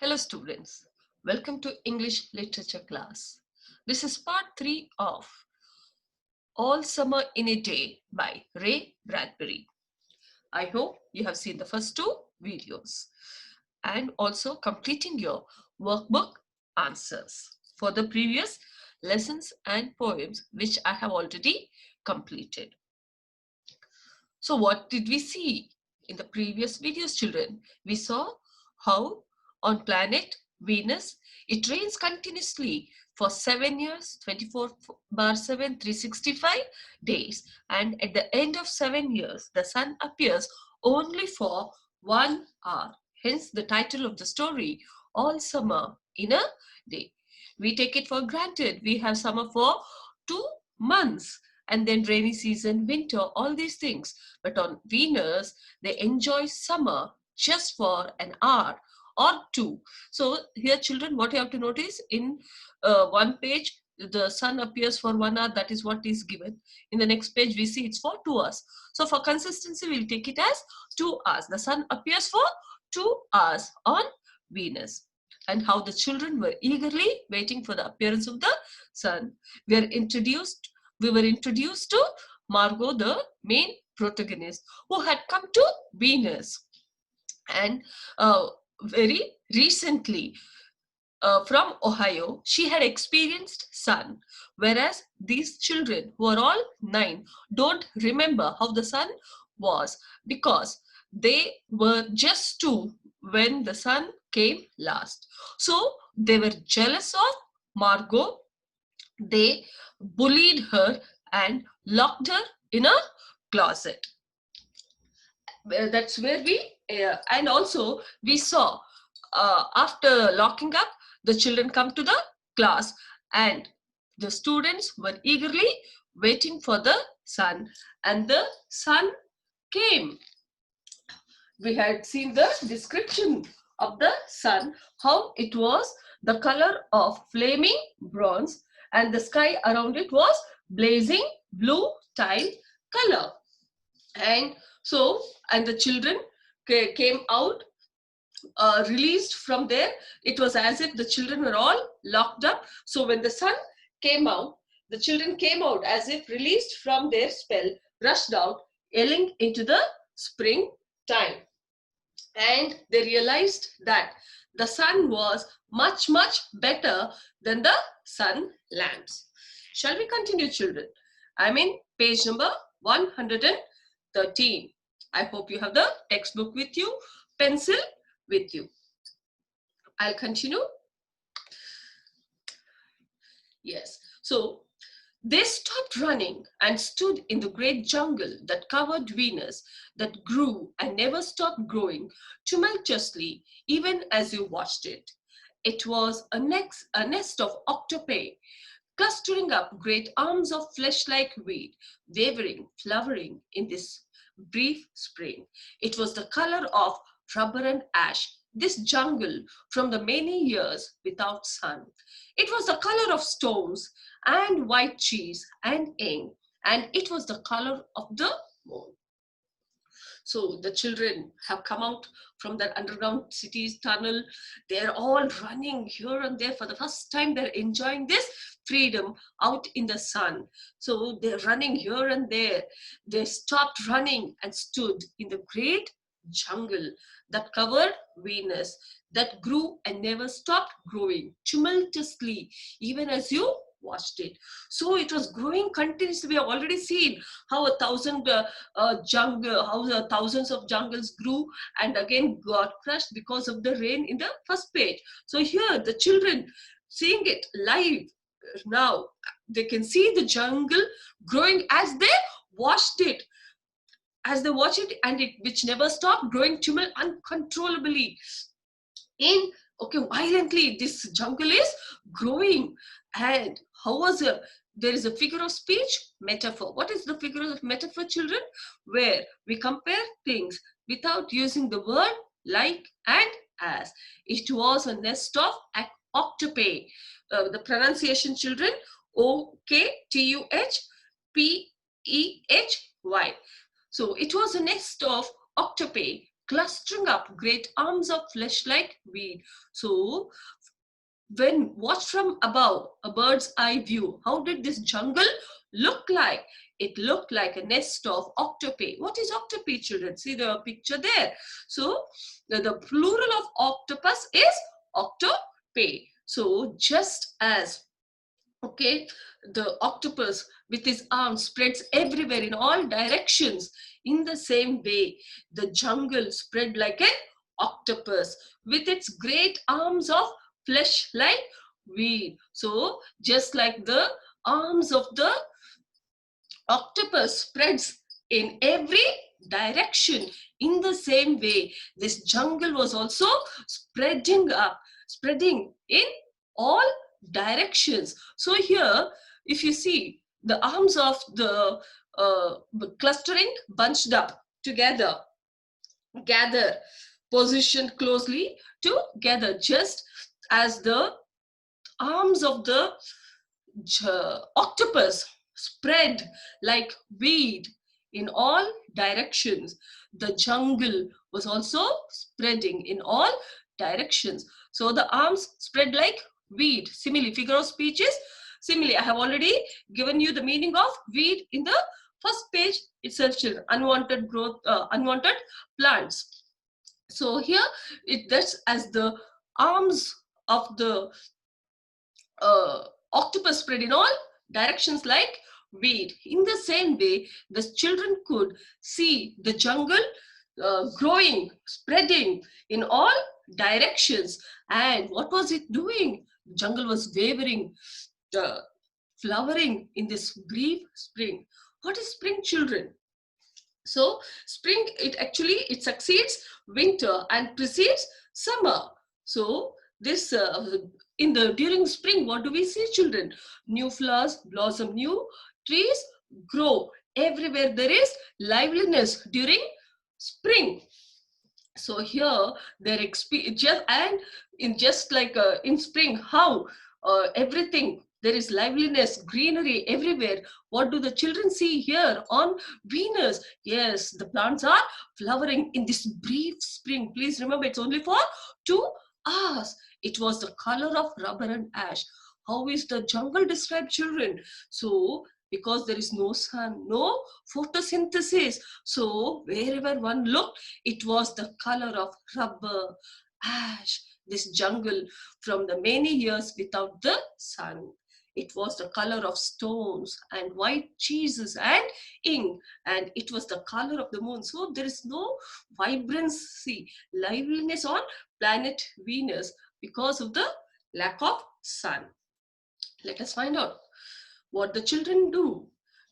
Hello students, welcome to English Literature class. This is part 3 of All Summer in a Day by Ray Bradbury. I hope you have seen the first two videos and also completing your workbook answers for the previous lessons and poems which I have already completed. So what did we see in the previous videos, children? We saw how on planet Venus, it rains continuously for 7 years, 24/7, 365 days. And at the end of 7 years, the sun appears only for 1 hour. Hence the title of the story, All Summer in a Day. We take it for granted. We have summer for 2 months and then rainy season, winter, all these things. But on Venus, they enjoy summer just for an hour or two. So here, children, what you have to notice in one page, the sun appears for 1 hour. That is what is given. In the next page, we see it's for 2 hours. So for consistency, we'll take it as 2 hours. The sun appears for 2 hours on Venus. And how the children were eagerly waiting for the appearance of the sun. We were introduced to Margot, the main protagonist, who had come to Venus. And very recently, from Ohio, she had experienced sun, whereas these children, who are all 9, don't remember how the sun was because they were just 2 when the sun came last. So they were jealous of Margot. They bullied her and locked her in a closet. That's where and also we saw after locking up, the children come to the class and the students were eagerly waiting for the sun, and the sun came. We had seen the description of the sun, how it was the color of flaming bronze and the sky around it was blazing blue tile color. And so, and the children came out, released from there. It was as if the children were all locked up. So when the sun came out, the children came out as if released from their spell, rushed out, yelling into the spring time. And they realized that the sun was much, much better than the sun lamps. Shall we continue, children? I'm in page number 113. I hope you have the textbook with you, pencil with you. I'll continue. Yes. So they stopped running and stood in the great jungle that covered Venus, that grew and never stopped growing tumultuously, even as you watched it. It was a nest of octopi, clustering up great arms of flesh-like weed, wavering, flowering in this brief spring. It was the color of rubber and ash, this jungle from the many years without sun. It was the color of stones and white cheese and ink, and it was the color of the moon. So the children have come out from that underground city's tunnel. They're all running here and there. For the first time, they're enjoying this freedom out in the sun. So they're running here and there. They stopped running and stood in the great jungle that covered Venus, that grew and never stopped growing tumultuously, even as you watched it. So it was growing continuously. We have already seen how thousands of jungles grew and again got crushed because of the rain in the first page. So here the children seeing it live now, they can see the jungle growing as they watched it. As they watch it, and which never stopped growing uncontrollably. Violently, this jungle is growing. And how was it? There is a figure of speech, metaphor. What is the figure of metaphor, children? Where we compare things without using the word like and as. It was a nest of octopi. The pronunciation, children, Oktuhpey. So it was a nest of octopi, clustering up great arms of flesh like weed. So when watched from above, a bird's eye view, how did this jungle look like? It looked like a nest of octopi. What is octopi, children? See the picture there. So the plural of octopus is octopi. So just as, okay, the octopus with his arms spreads everywhere in all directions, in the same way the jungle spread like an octopus with its great arms of flesh like weed. So just like the arms of the octopus spreads in every direction, in the same way this jungle was also spreading in all directions. So here, if you see the arms of the clustering, bunched up together, gather, positioned closely together, just as the arms of the octopus spread like weed in all directions, the jungle was also spreading in all directions. So the arms spread like weed. Simile, figure of speech is simile. I have already given you the meaning of weed in the first page itself, children. Unwanted growth, unwanted plants. So here that's as the arms of the octopus spread in all directions like weed. In the same way, the children could see the jungle growing, spreading in all directions. And what was it doing? The jungle was wavering, flowering in this brief spring. What is spring, children? So spring, it succeeds winter and precedes summer. So this during spring, what do we see, children? New flowers blossom, new trees grow. Everywhere there is liveliness during spring. So here their experience, just like in spring, how everything, there is liveliness, greenery everywhere. What do the children see here on Venus? Yes, the plants are flowering in this brief spring. Please remember, it's only for 2 hours. It was the color of rubber and ash. How is the jungle described, children? So because there is no sun, no photosynthesis, so wherever one looked, it was the color of rubber, ash, this jungle from the many years without the sun. It was the color of stones and white cheeses and ink, and it was the color of the moon. So there is no vibrancy, liveliness on planet Venus because of the lack of sun. Let us find out what the children do.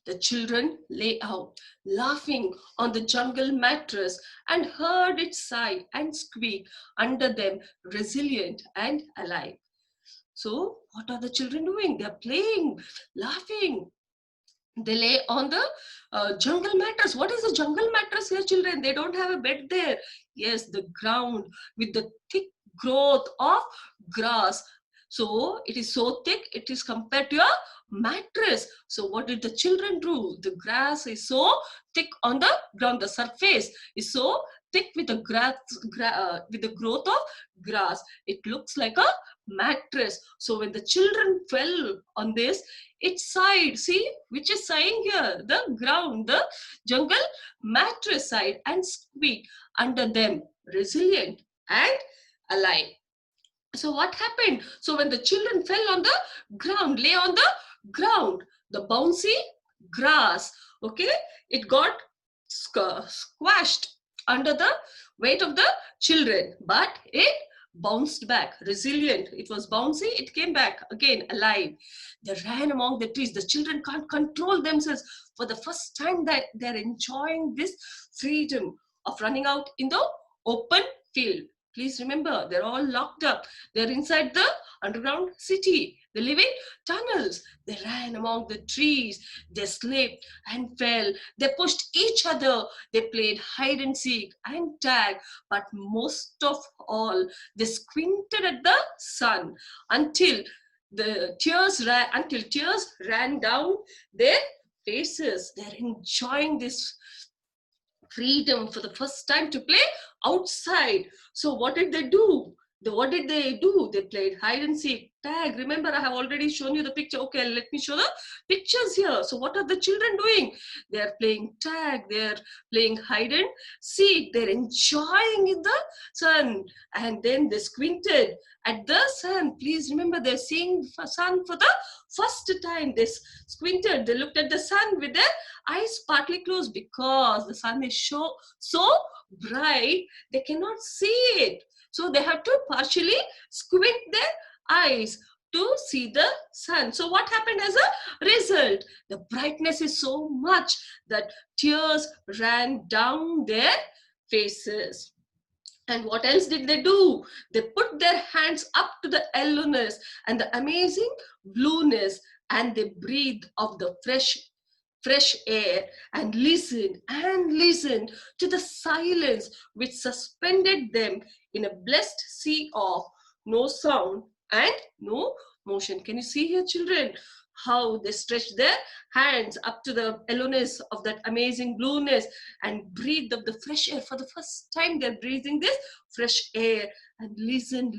The children lay out, laughing on the jungle mattress, and heard it sigh and squeak under them, resilient and alive. So, what are the children doing? They are playing, laughing. They lay on the jungle mattress. What is the jungle mattress here, children? They don't have a bed there. Yes, the ground with the thick growth of grass. So it is so thick, it is compared to a mattress. So what did the children do? The grass is so thick on the ground. The surface is so thick with the with the growth of grass. It looks like a mattress. So when the children fell on this, it sighed. See, which is sighing here? The ground, the jungle mattress sighed and squeaked under them, resilient and alive. So what happened? So when the children fell on the ground, lay on the ground, the bouncy grass, okay, it got squashed under the weight of the children, but it bounced back, resilient. It was bouncy, it came back again alive. They ran among the trees. The children can't control themselves. For the first time that they're enjoying this freedom of running out in the open field. Please remember, they're all locked up. They're inside the underground city. They live in tunnels. They ran among the trees. They slipped and fell. They pushed each other. They played hide and seek and tag. But most of all, they squinted at the sun until tears ran down their faces. They're enjoying this freedom for the first time to play outside. So what did they do? What did they do? They played hide and seek, tag. Remember, I have already shown you the picture. Okay, let me show the pictures here. So what are the children doing? They are playing tag. They are playing hide and seek. They're enjoying in the sun. And then they squinted at the sun. Please remember, they're seeing the sun for the first time. They squinted. They looked at the sun with their eyes partly closed because the sun is so bright they cannot see it. So they have to partially squint their eyes to see the sun. So what happened as a result? The brightness is so much that tears ran down their faces. And what else did they do? They put their hands up to the yellowness and the amazing blueness, and they breathed of the fresh air and listened to the silence which suspended them in a blessed sea of no sound and no motion. Can you see here, children, how they stretched their hands up to the yellowness of that amazing blueness and breathed of the fresh air? For the first time, they're breathing this fresh air and listen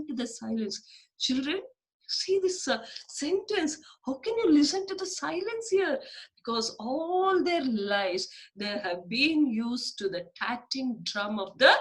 to the silence. Children, see this sentence. How can you listen to the silence here? Because all their lives they have been used to the tatting drum of the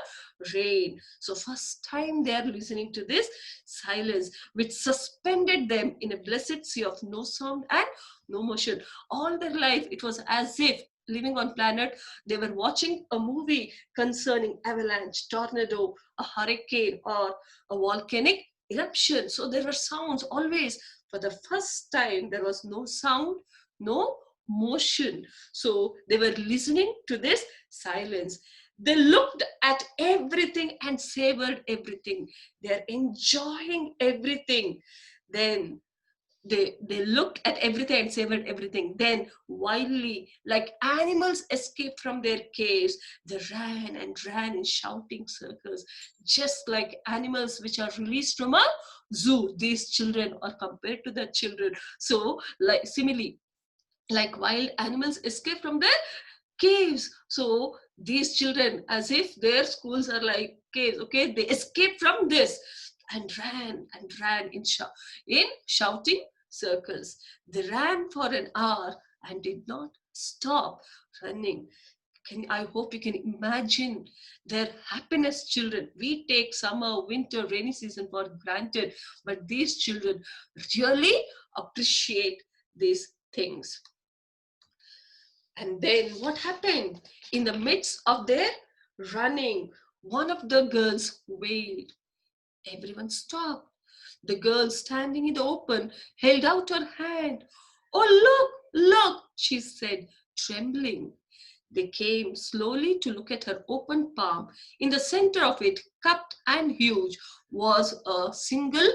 rain. So first time they are listening to this silence which suspended them in a blessed sea of no sound and no motion. All their life it was as if living on planet they were watching a movie concerning avalanche, tornado, a hurricane, or a volcanic eruption. So there were sounds always. For the first time there was no sound, no motion. So they were listening to this silence. They looked at everything and savored everything. They're enjoying everything. Then they looked at everything and savored everything. Then wildly, like animals escaped from their caves, they ran and ran in shouting circles, just like animals which are released from a zoo. These children are compared to the children. So like similarly, like wild animals escape from their caves. So these children, as if their schools are like caves, okay, they escaped from this and ran in shouting circles. They ran for an hour and did not stop running. I hope you can imagine their happiness, children. We take summer, winter, rainy season for granted, but these children really appreciate these things. And then what happened? In the midst of their running, one of the girls wailed. Everyone stopped. The girl standing in the open held out her hand. Oh, look, she said, trembling. They came slowly to look at her open palm. In the center of it, cupped and huge, was a single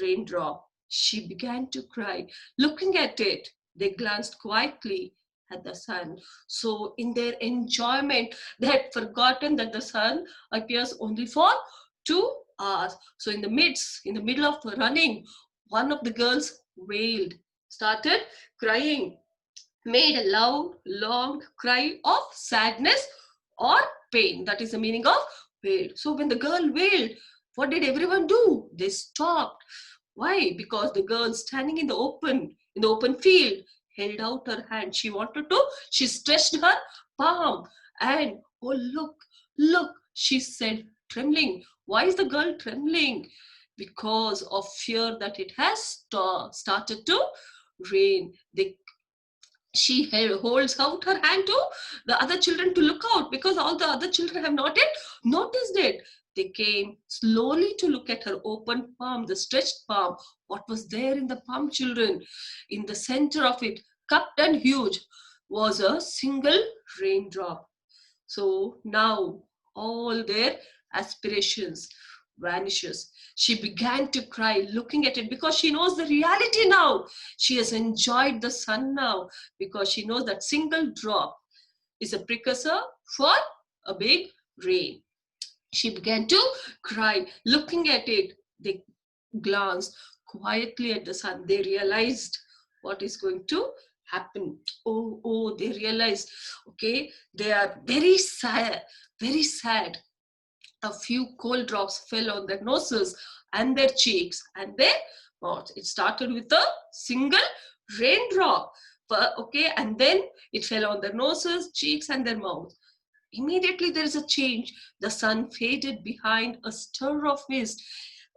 raindrop. She began to cry. Looking at it, they glanced quietly at the sun. So in their enjoyment, they had forgotten that the sun appears only for 2 hours. So in the middle of running, one of the girls wailed, started crying, made a loud, long cry of sadness or pain. That is the meaning of wailed. So when the girl wailed, what did everyone do? They stopped. Why? Because the girl standing in the open field held out her hand. She stretched her palm and, oh, look, she said, trembling. Why is the girl trembling? Because of fear that it has started to rain. She holds out her hand to the other children to look out, because all the other children have not yet noticed it. They came slowly to look at her open palm, the stretched palm. What was there in the palm, children? In the center of it, cupped and huge, was a single raindrop. So now all their aspirations vanishes. She began to cry looking at it, because she knows the reality now. She has enjoyed the sun now, because she knows that single drop is a precursor for a big rain. She began to cry looking at it. They glanced quietly at the sun. They realized what is going to happen? Oh, they realize, okay, they are very sad, very sad. A few cold drops fell on their noses and their cheeks and their mouths. It started with a single raindrop, okay, and then it fell on their noses, cheeks, and their mouth. Immediately there is a change. The sun faded behind a stir of mist.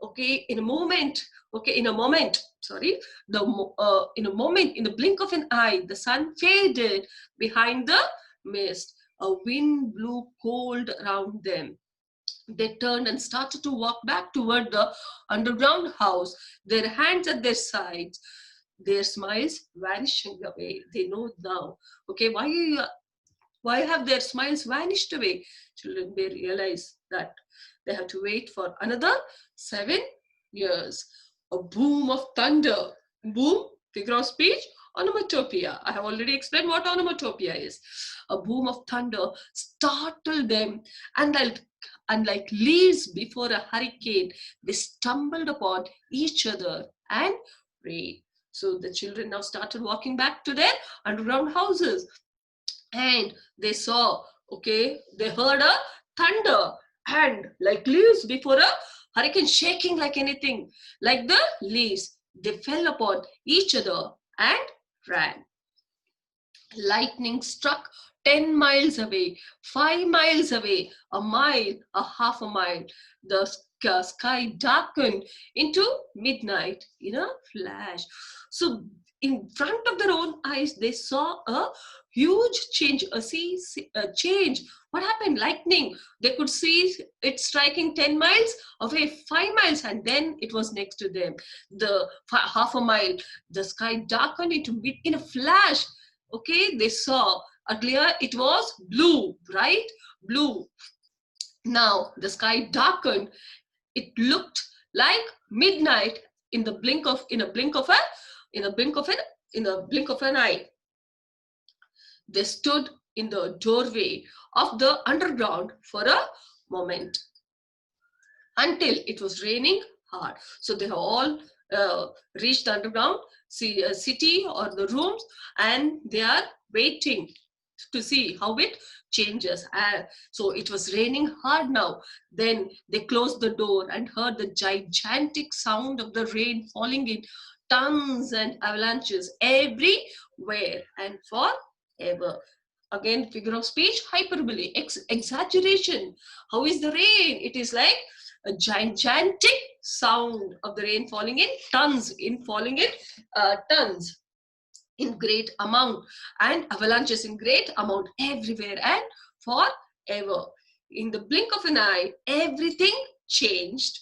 Okay, in a moment, sorry, in a moment, in the blink of an eye, the sun faded behind the mist. A wind blew cold around them. They turned and started to walk back toward the underground house, their hands at their sides, their smiles vanishing away. They know now. Okay, why have their smiles vanished away? Children, they realize that they have to wait for another 7 years. A boom of thunder. Boom, figure of speech, onomatopoeia. I have already explained what onomatopoeia is. A boom of thunder startled them, and like leaves before a hurricane, they stumbled upon each other and prayed. So the children now started walking back to their underground houses, and they saw, okay, they heard a thunder, and like leaves before a hurricane, shaking like anything, like the leaves, they fell upon each other and ran. Lightning struck 10 miles away, 5 miles away, a mile, a half a mile. The sky darkened into midnight in a flash. So in front of their own eyes, they saw a huge change, a change. What happened? Lightning. They could see it striking 10 miles away, 5 miles, and then it was next to them. The half a mile, the sky darkened in a flash. Okay, they saw earlier it was blue, bright blue. Now the sky darkened. It looked like midnight in a blink of an eye. They stood in the doorway of the underground for a moment until it was raining hard. So they have all reached the underground city or the rooms, and they are waiting to see how it changes. So it was raining hard now. Then they closed the door and heard the gigantic sound of the rain falling in tons and avalanches everywhere and forever. Again, figure of speech, hyperbole, exaggeration. How is the rain? It is like a gigantic sound of the rain falling in tons, tons in great amount, and avalanches in great amount everywhere and forever. In the blink of an eye, everything changed.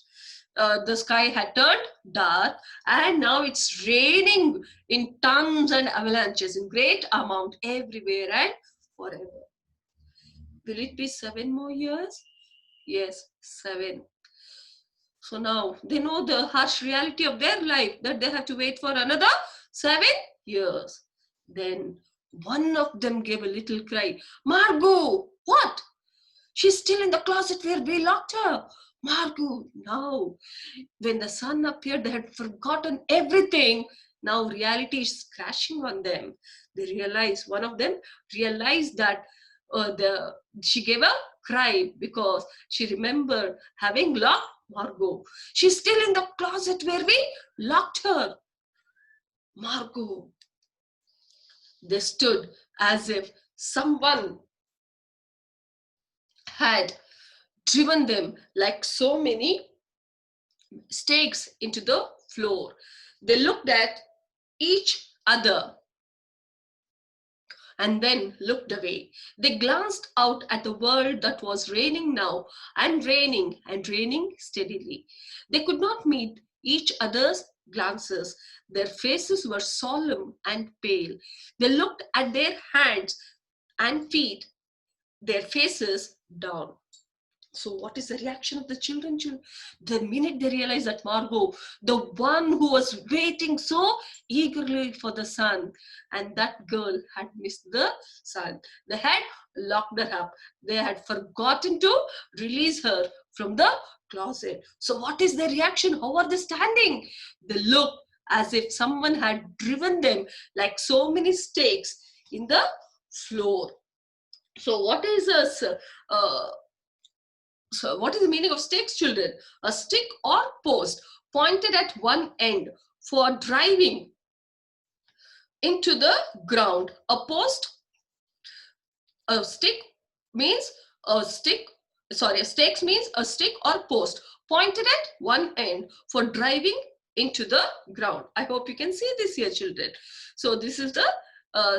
The sky had turned dark, and now it's raining in tons and avalanches in great amount everywhere and forever. Will it be 7 more years? Yes, 7. So now they know the harsh reality of their life, that they have to wait for another 7 years. Then one of them gave a little cry. Margot, what? She's still in the closet where we locked her. Margot, now. When the sun appeared, they had forgotten everything. Now reality is crashing on them. One of them realized that she gave a cry because she remembered having locked Margot. She's still in the closet where we locked her. Margot. They stood as if someone had driven them like so many stakes into the floor. They looked at each other and then looked away. They glanced out at the world that was raining now, and raining steadily. They could not meet each other's glances. Their faces were solemn and pale. They looked at their hands and feet, their faces down. So what is the reaction of the children? The minute they realized that Margot, the one who was waiting so eagerly for the sun, and that girl had missed the sun. They had locked her up. They had forgotten to release her from the closet. So what is their reaction? How are they standing? They look as if someone had driven them like so many stakes in the floor. So what is what is the meaning of stakes, children? A stick or post pointed at one end for driving into the ground. A stick means a stick, sorry, a stakes means a stick or post pointed at one end for driving into the ground. I hope you can see this here, children. So this is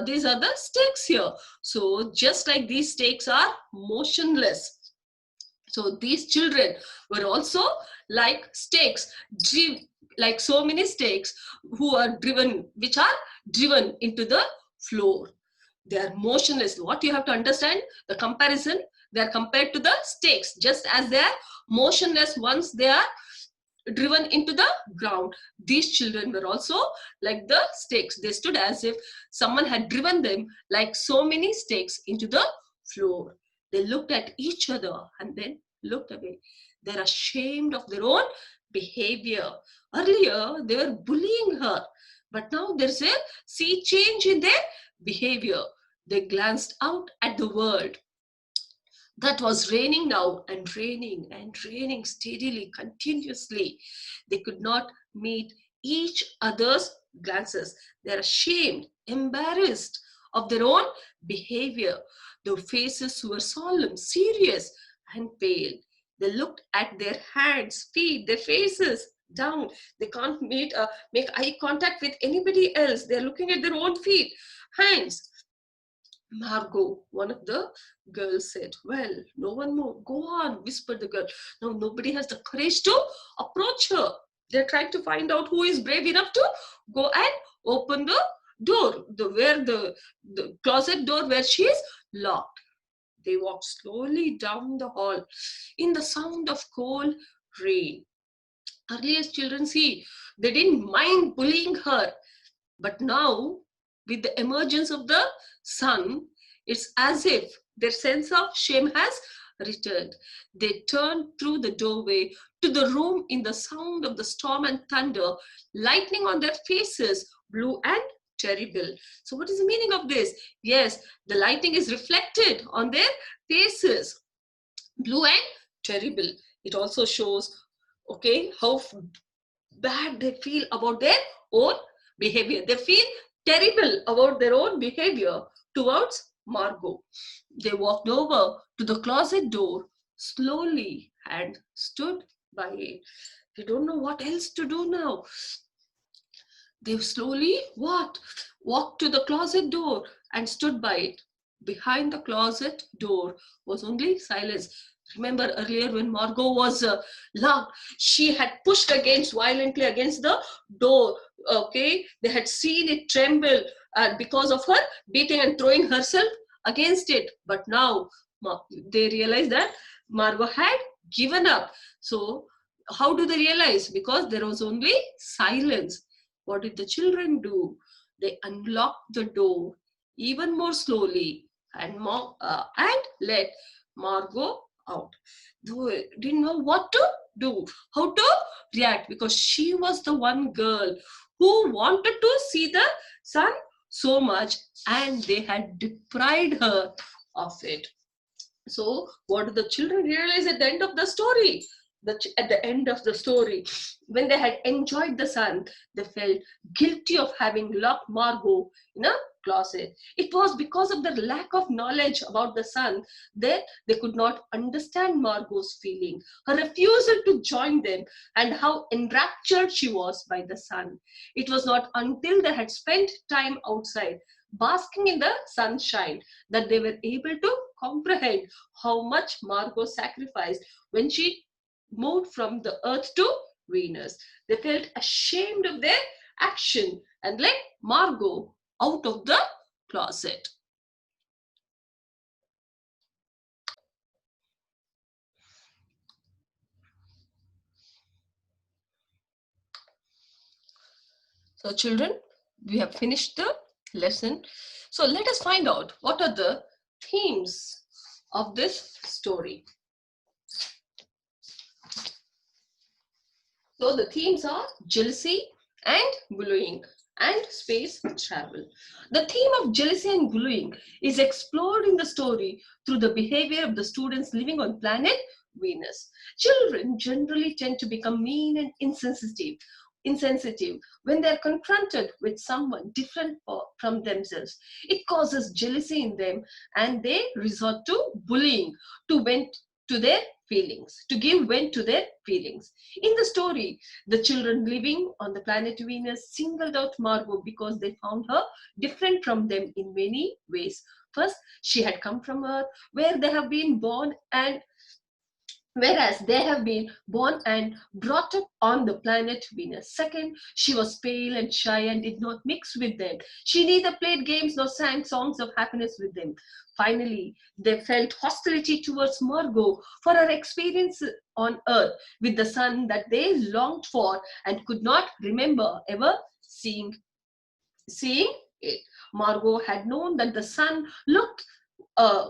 these are the stakes here. So just like these stakes are motionless, so these children were also like stakes, like so many stakes who are driven, which are driven into the floor. They are motionless. What you have to understand, the comparison, they are compared to the stakes, just as they are motionless once they are driven into the ground. These children were also like the stakes. They stood as if someone had driven them like so many stakes into the floor. They looked at each other and then looked away. They're ashamed of their own behavior. Earlier, they were bullying her, but now there's a sea change in their behavior. They glanced out at the world that was raining now, and raining steadily, continuously. They could not meet each other's glances. They're ashamed, embarrassed of their own behavior. Their faces were solemn, serious, and pale. They looked at their hands, feet, their faces down. They can't make eye contact with anybody else. They're looking at their own feet, hands. Margot, one of the girls said, "Well, no one more. Go on," whispered the girl. Now nobody has the courage to approach her. They're trying to find out who is brave enough to go and open the door, the closet door where she is locked. They walked slowly down the hall in the sound of cold rain. Earlier children, see, they didn't mind bullying her, but now, with the emergence of the sun, it's as if their sense of shame has returned. They turned through the doorway to the room in the sound of the storm and thunder, lightning on their faces, blue and terrible. So what is the meaning of this? Yes, the lightning is reflected on their faces, blue and terrible. It also shows, okay, how bad they feel about their own behavior. They feel terrible about their own behavior towards Margot. They walked over to the closet door slowly and stood by it. They don't know what else to do now. They slowly walked to the closet door and stood by it. Behind the closet door was only silence. Remember earlier when Margot was locked, she had pushed violently against the door. Okay, they had seen it tremble because of her beating and throwing herself against it. But now they realized that Margot had given up. So how do they realize? Because there was only silence. What did the children do? They unlocked the door even more slowly and let Margot out. They didn't know what to do, how to react, because she was the one girl who wanted to see the sun so much, and they had deprived her of it. So what do the children realize at the end of the story? At the end of the story, when they had enjoyed the sun, they felt guilty of having locked Margot in a closet. It was because of their lack of knowledge about the sun that they could not understand Margot's feeling, her refusal to join them, and how enraptured she was by the sun. It was not until they had spent time outside, basking in the sunshine, that they were able to comprehend how much Margot sacrificed when she moved from the earth to Venus. They felt ashamed of their action and let Margot out of the closet. So children, we have finished the lesson. So let us find out what are the themes of this story. So the themes are jealousy and bullying and space travel. The theme of jealousy and bullying is explored in the story through the behavior of the students living on planet Venus. Children generally tend to become mean and insensitive when they are confronted with someone different from themselves. It causes jealousy in them and they resort to bullying to vent to their feelings, to give vent to their feelings. In the story, the children living on the planet Venus singled out Margot because they found her different from them in many ways. First, she had come from Earth, where they have been born and whereas they have been born and brought up on the planet Venus. Second, she was pale and shy and did not mix with them. She neither played games nor sang songs of happiness with them. Finally, they felt hostility towards Margot for her experience on Earth with the sun that they longed for and could not remember ever seeing it. Margot had known that the sun looked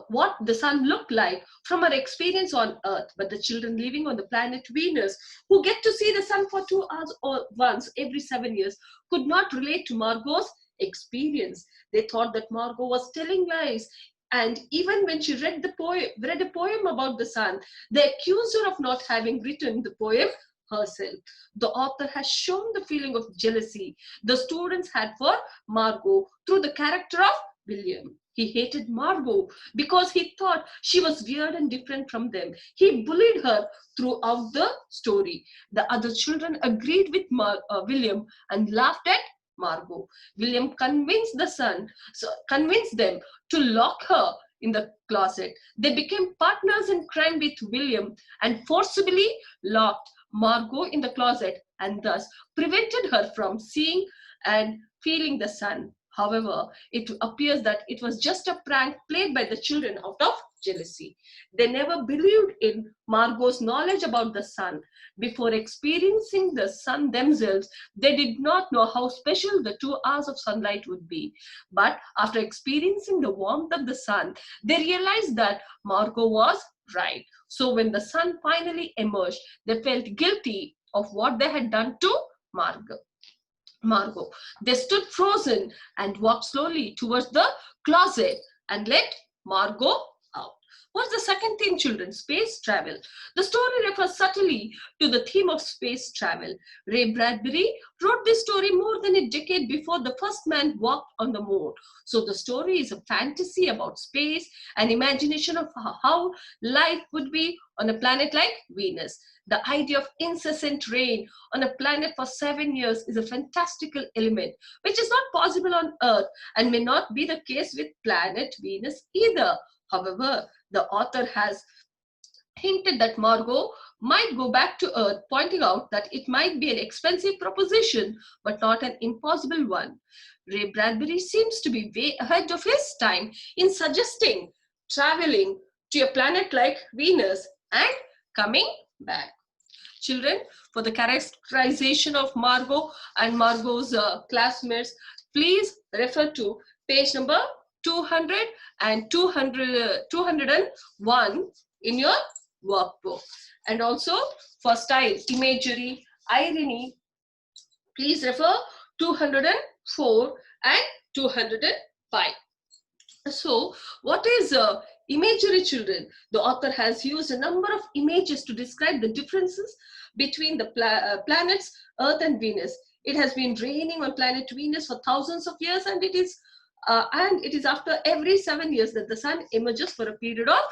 what the sun looked like from her experience on Earth, but the children living on the planet Venus, who get to see the sun for 2 hours or once every 7 years, could not relate to Margot's experience. They thought that Margot was telling lies. And even when she read a poem about the sun, they accused her of not having written the poem herself. The author has shown the feeling of jealousy the students had for Margot through the character of William. He hated Margot because he thought she was weird and different from them. He bullied her throughout the story. The other children agreed with William and laughed at Margot. William convinced them to lock her in the closet. They became partners in crime with William and forcibly locked Margot in the closet and thus prevented her from seeing and feeling the sun. However, it appears that it was just a prank played by the children out of jealousy. They never believed in Margot's knowledge about the sun. Before experiencing the sun themselves, they did not know how special the 2 hours of sunlight would be. But after experiencing the warmth of the sun, they realized that Margot was right. So when the sun finally emerged, they felt guilty of what they had done to Margot. They stood frozen and walked slowly towards the closet and let Margot out. What's the second theme, children? Space travel. The story refers subtly to the theme of space travel. Ray Bradbury wrote this story more than a decade before the first man walked on the moon. So the story is a fantasy about space, an imagination of how life would be on a planet like Venus. The idea of incessant rain on a planet for 7 years is a fantastical element, which is not possible on Earth and may not be the case with planet Venus either. However, the author has hinted that Margot might go back to Earth, pointing out that it might be an expensive proposition, but not an impossible one. Ray Bradbury seems to be way ahead of his time in suggesting traveling to a planet like Venus and coming back. Children, for the characterization of Margot and Margot's classmates, please refer to page number 200 and 201 in your workbook. And also for style, imagery, irony, please refer 204 and 205. So, what is imagery, children? The author has used a number of images to describe the differences between the planets Earth and Venus. It has been raining on planet Venus for thousands of years, and it is after every 7 years that the sun emerges for a period of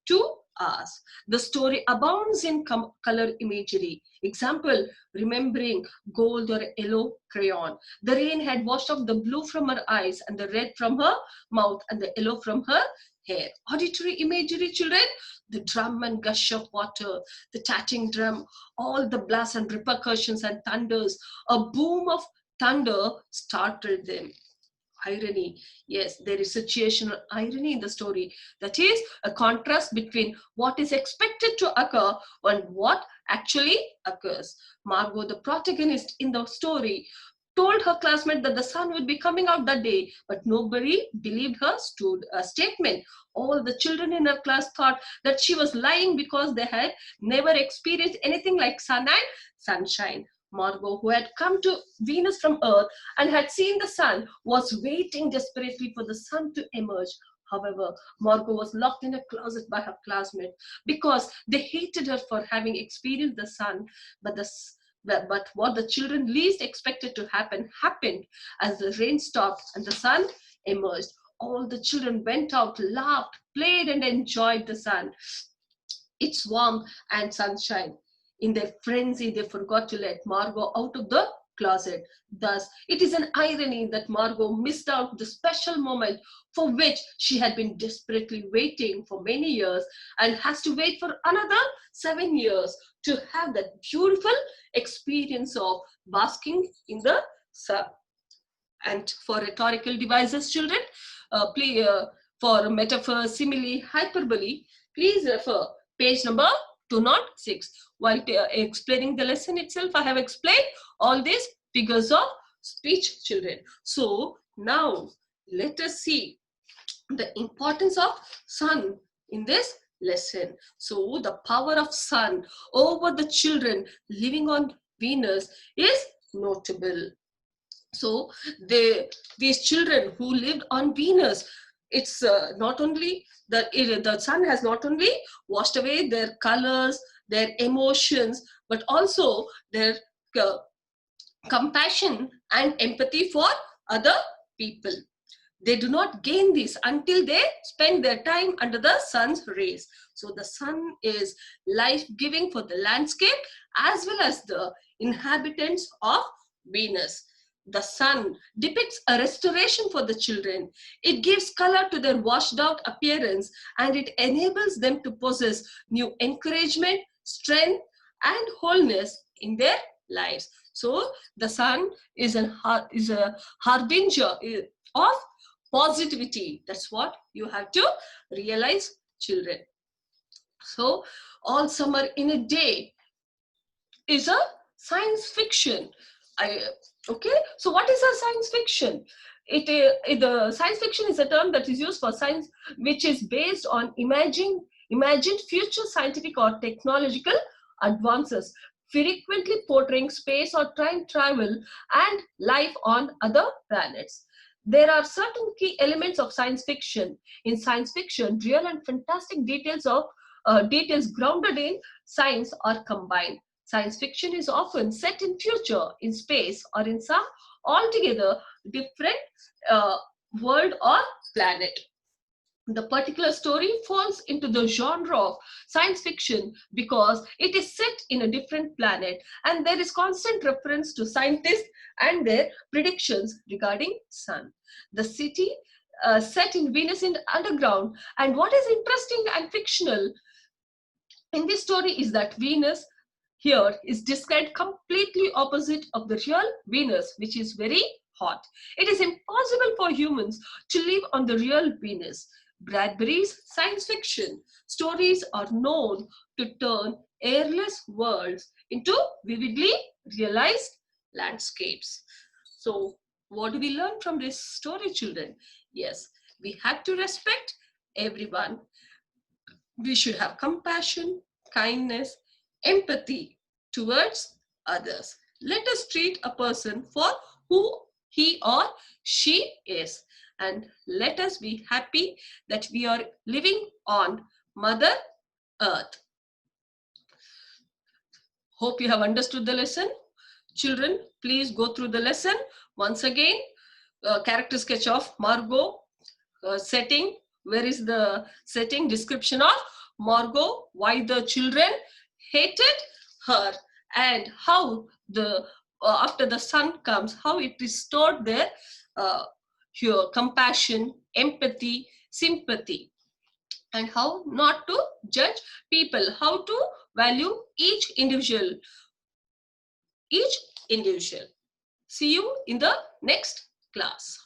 2 hours. The story abounds in color imagery. Example, remembering gold or yellow crayon. The rain had washed off the blue from her eyes and the red from her mouth and the yellow from her hair. Auditory imagery, children. The drum and gush of water, the tattling drum, all the blasts and repercussions and thunders. A boom of thunder startled them. Irony. Yes, there is situational irony in the story. That is a contrast between what is expected to occur and what actually occurs. Margot, the protagonist in the story, told her classmate that the sun would be coming out that day, but nobody believed her statement. All the children in her class thought that she was lying because they had never experienced anything like sun and sunshine. Margot, who had come to Venus from Earth and had seen the sun, was waiting desperately for the sun to emerge. However, Margot was locked in a closet by her classmates because they hated her for having experienced the sun. But what the children least expected to happen happened as the rain stopped and the sun emerged. All the children went out, laughed, played, and enjoyed the sun, its warmth and sunshine. In their frenzy, they forgot to let Margot out of the closet. Thus, it is an irony that Margot missed out the special moment for which she had been desperately waiting for many years and has to wait for another 7 years to have that beautiful experience of basking in the sun. And for rhetorical devices, children, for metaphor, simile, hyperbole, please refer page number 206. While explaining the lesson itself, I have explained all these figures of speech, children. So now let us see the importance of sun in this lesson. So the power of sun over the children living on Venus is notable. So these children who lived on Venus, it's not only the sun has not only washed away their colors, their emotions, but also their compassion and empathy for other people. They do not gain this until they spend their time under the sun's rays. So the sun is life-giving for the landscape as well as the inhabitants of Venus. The sun depicts a restoration for the children. It gives color to their washed out appearance and it enables them to possess new encouragement, strength, and wholeness in their lives. So the sun is a harbinger of positivity. That's what you have to realize, children. So All Summer in a Day is a science fiction. Okay, so what is a science fiction? The science fiction is a term that is used for science which is based on imagined future scientific or technological advances, frequently portraying space or time travel and life on other planets. There are certain key elements of science fiction. In science fiction, real and fantastic details grounded in science are combined. Science fiction is often set in future, in space, or in some altogether different world or planet. The particular story falls into the genre of science fiction because it is set in a different planet and there is constant reference to scientists and their predictions regarding sun. The city set in Venus in underground, and what is interesting and fictional in this story is that Venus here is described completely opposite of the real Venus, which is very hot. It is impossible for humans to live on the real Venus. Bradbury's science fiction stories are known to turn airless worlds into vividly realized landscapes. So, what do we learn from this story, children? Yes, we have to respect everyone. We should have compassion, kindness, empathy towards others. Let us treat a person for who he or she is. And let us be happy that we are living on Mother Earth. Hope you have understood the lesson. Children, please go through the lesson once again. Character sketch of Margot, setting. Where is the setting? Description of Margot, why the children hated her, and how after the sun comes, how it restored their compassion, empathy, sympathy, and how not to judge people, how to value each individual. See you in the next class.